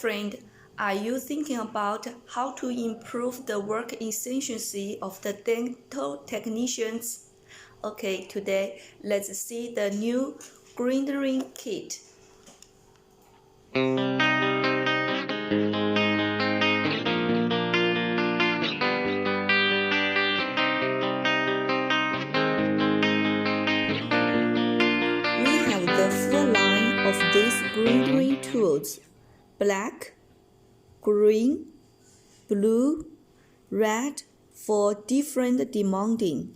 friend, are you thinking about how to improve the work efficiency of the dental technicians? Okay, today let's see the new grinding kit. We have the full line of these grinding tools: black, green, blue, red for different demanding.